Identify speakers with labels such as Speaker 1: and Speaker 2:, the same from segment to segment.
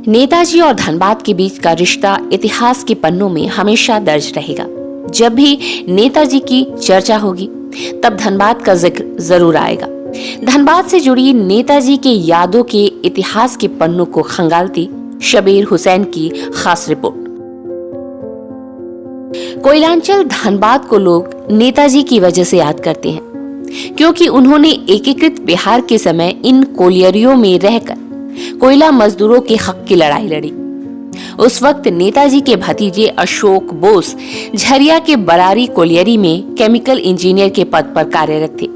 Speaker 1: नेताजी और धनबाद के बीच का रिश्ता इतिहास के पन्नों में हमेशा दर्ज रहेगा। जब भी नेताजी की चर्चा होगी तब धनबाद का जिक्र जरूर आएगा। धनबाद से जुड़ी नेताजी के यादों के इतिहास के पन्नों को खंगालती शबीर हुसैन की खास रिपोर्ट। कोयलांचल धनबाद को लोग नेताजी की वजह से याद करते हैं, क्योंकि उन्होंने एकीकृत बिहार के समय इन कोलियरियों में रहकर कोयला मजदूरों के हक की लड़ाई लड़ी। उस वक्त नेताजी के भतीजे अशोक बोस झरिया के बरारी कोलियरी में केमिकल इंजीनियर के पद पर कार्यरत थे।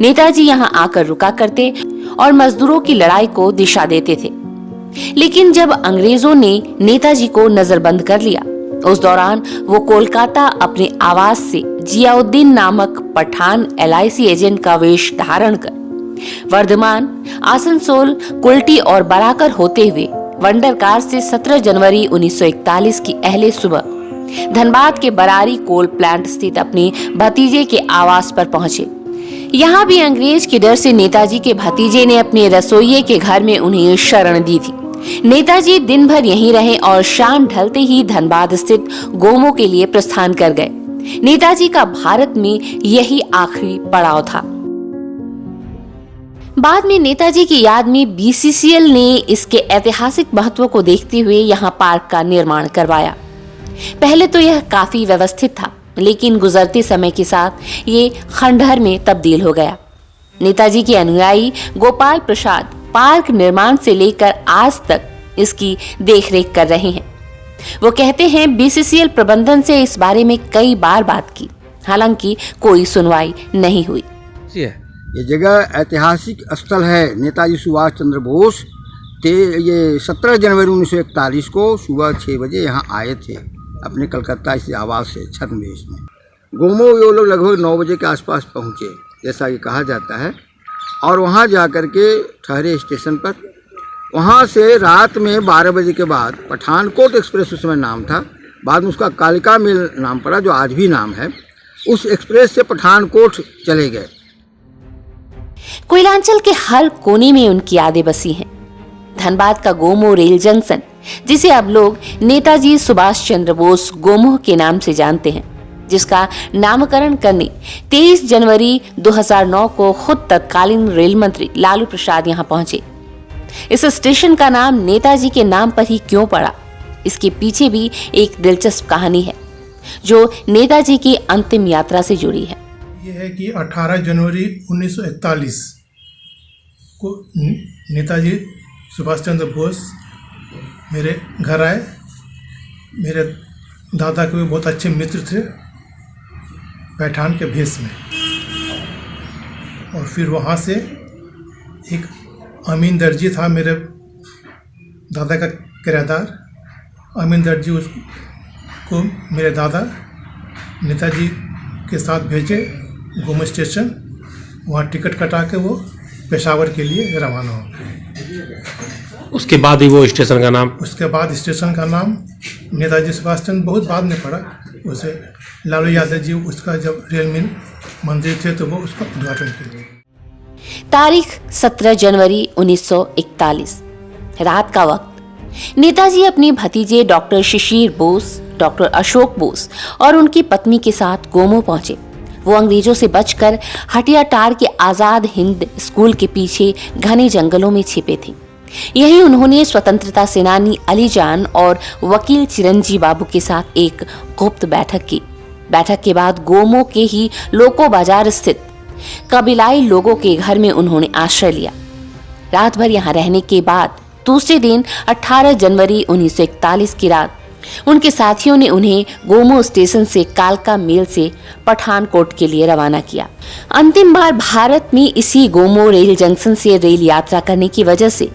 Speaker 1: नेताजी यहां आकर रुका करते और मजदूरों की लड़ाई को दिशा देते थे। लेकिन जब अंग्रेजों ने नेताजी को नजरबंद कर लिया, उस दौरान वो कोलकाता अपने आवास से जियाउद्दीन नामक पठान LIC एजेंट का वेश धारण कर वर्धमान, आसनसोल, कुल्टी और बराकर होते हुए वंडर कार से 17 जनवरी 1941 की अहले सुबह धनबाद के बरारी कोल प्लांट स्थित अपने भतीजे के आवास पर पहुंचे। यहाँ भी अंग्रेज के डर से नेताजी के भतीजे ने अपने रसोइये के घर में उन्हें शरण दी थी। नेताजी दिन भर यहीं रहे और शाम ढलते ही धनबाद स्थित गोमो के लिए प्रस्थान कर गए। नेताजी का भारत में यही आखिरी पड़ाव था। बाद में नेताजी की याद में BCCL ने इसके ऐतिहासिक महत्व को देखते हुए यहाँ पार्क का निर्माण करवाया। पहले तो यह काफी व्यवस्थित था, लेकिन गुजरते समय के साथ ये खंडहर में तब्दील हो गया। नेताजी के अनुयायी गोपाल प्रसाद पार्क निर्माण से लेकर आज तक इसकी देखरेख कर रहे हैं। वो कहते हैं BCCL प्रबंधन से इस बारे में कई बार बात की, हालांकि कोई सुनवाई नहीं हुई।
Speaker 2: ये जगह ऐतिहासिक स्थल है। नेताजी सुभाष चंद्र बोस ये 17 जनवरी 1941 को सुबह 6 बजे यहाँ आए थे अपने कलकत्ता से आवास से छद्मवेश में। गोमो वो लोग लगभग 9 बजे के आसपास पहुँचे, जैसा कि कहा जाता है, और वहाँ जाकर के ठहरे स्टेशन पर। वहाँ से रात में 12 बजे के बाद पठानकोट एक्सप्रेस उस समय नाम था, बाद में उसका कालिका मेल नाम पड़ा, जो आज भी नाम है। उस एक्सप्रेस से पठानकोट चले गए।
Speaker 1: कोयलांचल के हर कोने में उनकी यादें बसी हैं। धनबाद का गोमो रेल जंक्शन, जिसे अब लोग नेताजी सुभाष चंद्र बोस गोमोह के नाम से जानते हैं, जिसका नामकरण करने 23 जनवरी 2009 को खुद तत्कालीन रेल मंत्री लालू प्रसाद यहां पहुंचे। इस स्टेशन का नाम नेताजी के नाम पर ही क्यों पड़ा, इसके पीछे भी एक दिलचस्प कहानी है, जो नेताजी की अंतिम यात्रा से जुड़ी है।
Speaker 3: ये है कि 18 जनवरी 1941 को नेताजी सुभाष चंद्र बोस मेरे घर आए। मेरे दादा के भी बहुत अच्छे मित्र थे, पैठान के भेष में। और फिर वहाँ से एक अमीन दर्जी था, मेरे दादा का किराएदार। अमीन दर्जी उसको मेरे दादा नेताजी के साथ भेजे गोमो स्टेशन। वहाँ टिकट कटा के वो पेशावर के लिए रवाना हो गए।
Speaker 4: उसके बाद ही वो स्टेशन का नाम नेताजी सुभाष चंद्र बहुत बाद में पड़ा। उसे लालू यादव जी उसका जब रेल मंत्री थे तो वो उसका उद्घाटन किया।
Speaker 1: तारीख 17 जनवरी 1941, रात का वक्त। नेताजी अपने भतीजे डॉक्टर शिशिर बोस, डॉक्टर अशोक बोस और उनकी पत्नी के साथ गोमो पहुंचे। वो अंग्रेजों से बचकर हटियाटार के आजाद हिंद स्कूल के पीछे घने जंगलों में छिपे थे। यही उन्होंने स्वतंत्रता सेनानी अलीजान और वकील चिरंजी बाबू के साथ एक गुप्त बैठक की। बैठक के बाद गोमो के ही लोको बाजार स्थित कबीलाई लोगों के घर में उन्होंने आश्रय लिया। रात भर यहाँ रहने के बाद दूसरे दिन 18 जनवरी 1941 की रात उनके साथियों ने उन्हें गोमो स्टेशन से कालका मेल से पठानकोट के लिए रवाना किया। अंतिम बार भारत में इसी गोमो रेल जंक्शन से रेल यात्रा करने की वजह से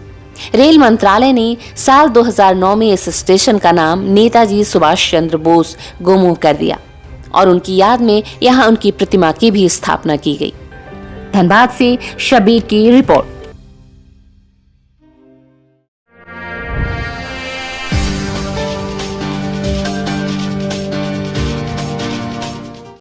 Speaker 1: रेल मंत्रालय ने साल 2009 में इस स्टेशन का नाम नेताजी सुभाष चंद्र बोस गोमो कर दिया और उनकी याद में यहाँ उनकी प्रतिमा की भी स्थापना की गई। धनबाद से शबीर की रिपोर्ट।